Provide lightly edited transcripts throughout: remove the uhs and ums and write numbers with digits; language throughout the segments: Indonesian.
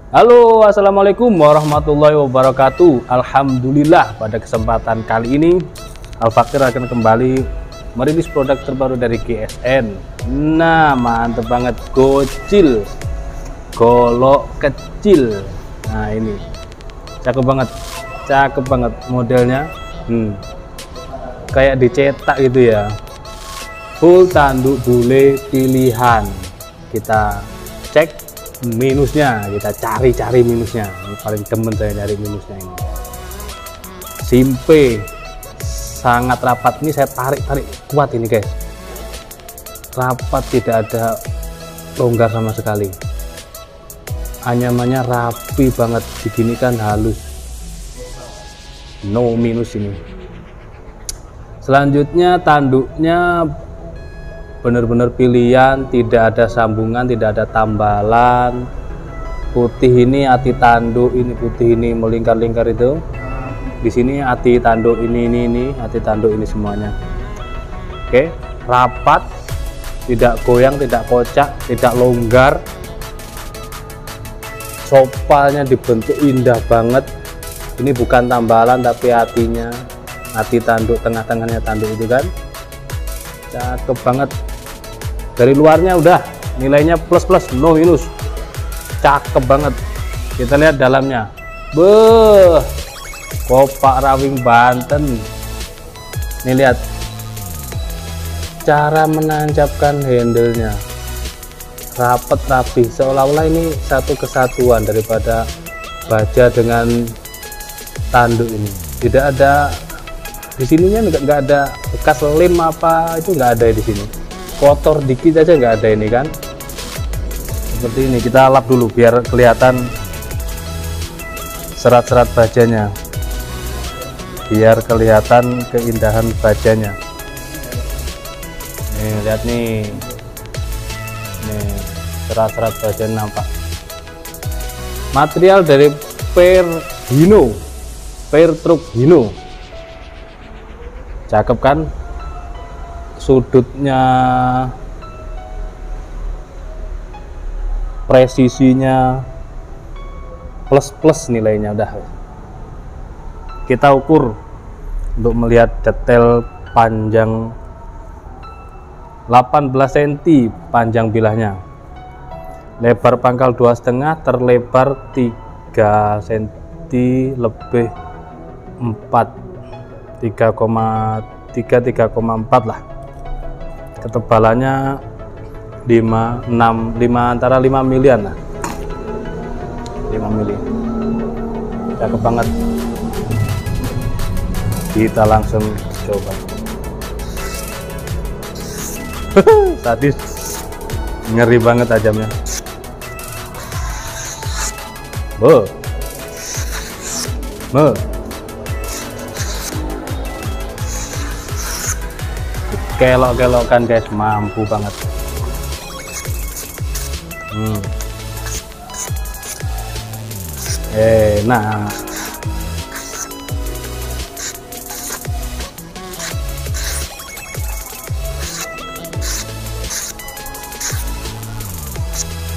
Halo, assalamualaikum warahmatullahi wabarakatuh. Alhamdulillah, pada kesempatan kali ini Al-Fakir akan kembali merilis produk terbaru dari GSN. Nah, mantep banget, gocil, golok kecil. Nah, ini cakep banget modelnya. Kayak dicetak gitu ya. Full tanduk bule pilihan. Kita cek minusnya, kita cari minusnya. Ini paling demen saya cari minusnya ini. Simpe sangat rapat, ini saya tarik kuat ini guys, rapat, tidak ada longgar sama sekali. Anyamannya rapi banget, diginikan halus, no minus ini. Selanjutnya tanduknya benar-benar pilihan, tidak ada sambungan, tidak ada tambalan. Putih ini ati tanduk, ini putih ini melingkar-lingkar itu. Di sini ati tanduk ini ati tanduk ini semuanya. Oke, rapat, tidak goyang, tidak kocak, tidak longgar. Sopalnya dibentuk indah banget. Ini bukan tambalan tapi atinya, ati tanduk, tengah-tengahnya tanduk itu kan. Cakep banget. Dari luarnya udah nilainya plus, no minus. Cakep banget. Kita lihat dalamnya. Beuh, kopak rawing Banten. Nih lihat cara menancapkan handlenya, rapet, rapi, seolah-olah ini satu kesatuan daripada baja dengan tanduk ini. Tidak ada di sininya, nggak ada bekas lem apa, itu nggak ada di sini. Kotor dikit aja nggak ada ini kan. Seperti ini, kita lap dulu biar kelihatan serat-serat bajanya, biar kelihatan keindahan bajanya. Nih lihat nih serat-serat bajanya nampak. Material dari Pertruk Hino. Cakep kan, sudutnya, presisinya plus nilainya udah. Kita ukur untuk melihat detail panjang 18 cm panjang bilahnya, lebar pangkal 2,5, terlebar 3 cm lebih 3,4 lah. Ketebalannya 5 antara 5 milian lah, 5 mili. Cakep banget. Kita langsung coba. Sadis, ngeri banget tajamnya. Kelok-kelokan guys, mampu banget. Nah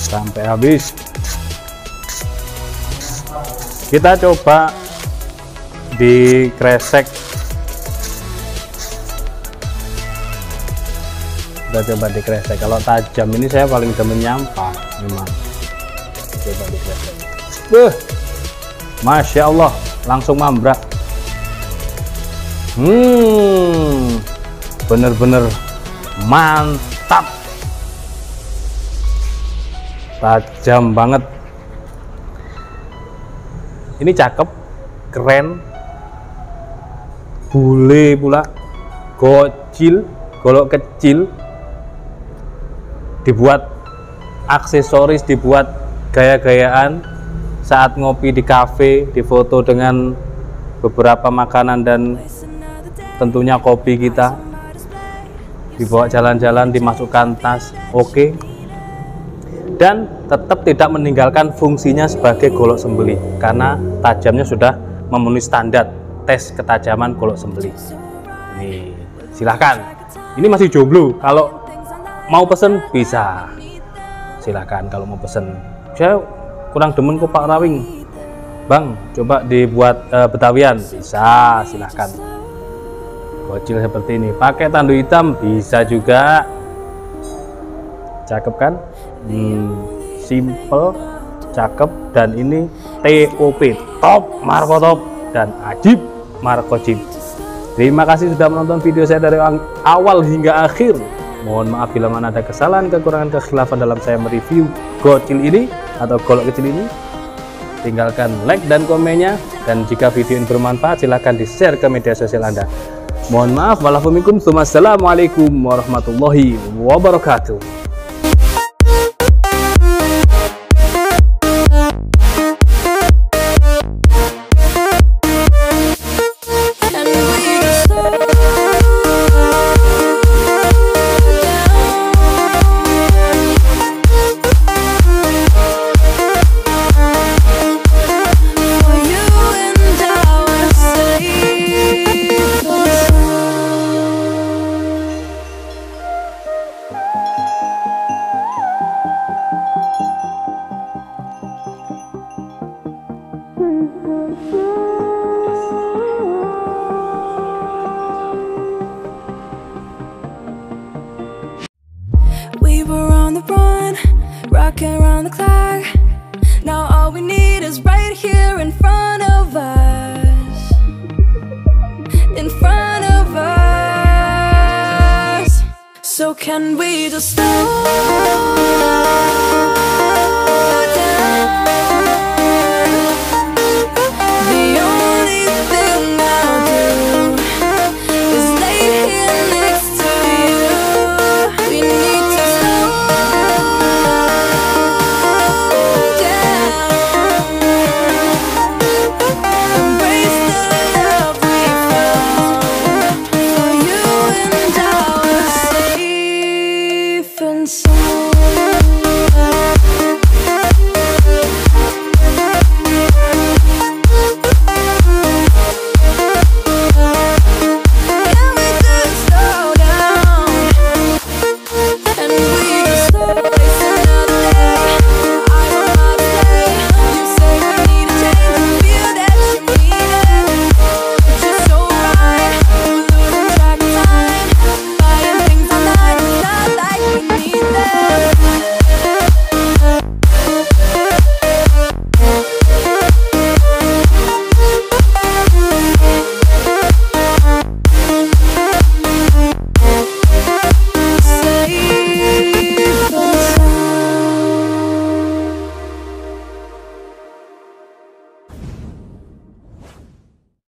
sampai habis. Kita coba di kresek. Kita coba di kresek. Kalau tajam ini saya paling demen nyampah memang. Coba di kresek. Masya Allah, langsung mambrak. Bener-bener mantap, tajam banget. Ini cakep, keren, bule pula, gocil, golok kecil, dibuat aksesoris, dibuat gaya-gayaan saat ngopi di kafe, difoto dengan beberapa makanan dan tentunya kopi kita, dibawa jalan-jalan, dimasukkan tas, oke. Dan tetap tidak meninggalkan fungsinya sebagai golok sembelih karena tajamnya sudah memenuhi standar tes ketajaman golok sembelih. Nih, silahkan. Ini masih jomblo, kalau mau pesen bisa, silahkan. Kalau mau pesen, saya kurang demen kok Pak Rawing, Bang coba dibuat Betawian, bisa, silahkan. Gocil seperti ini pakai tandu hitam bisa juga, cakep kan? Simple, cakep, dan ini TOP, top Marco top, dan Ajib Marco Jib. Terima kasih sudah menonton video saya dari awal hingga akhir. Mohon maaf bila mana ada kesalahan, kekurangan, kekhilafan dalam saya mereview gocil ini atau golok kecil ini. Tinggalkan like dan komennya, dan jika video ini bermanfaat silahkan di share ke media sosial Anda. Mohon maaf, wassalamualaikum warahmatullahi wabarakatuh. We were on the run, rocking around the clock. Now all we need is right here in front of us. In front of us. So can we just slow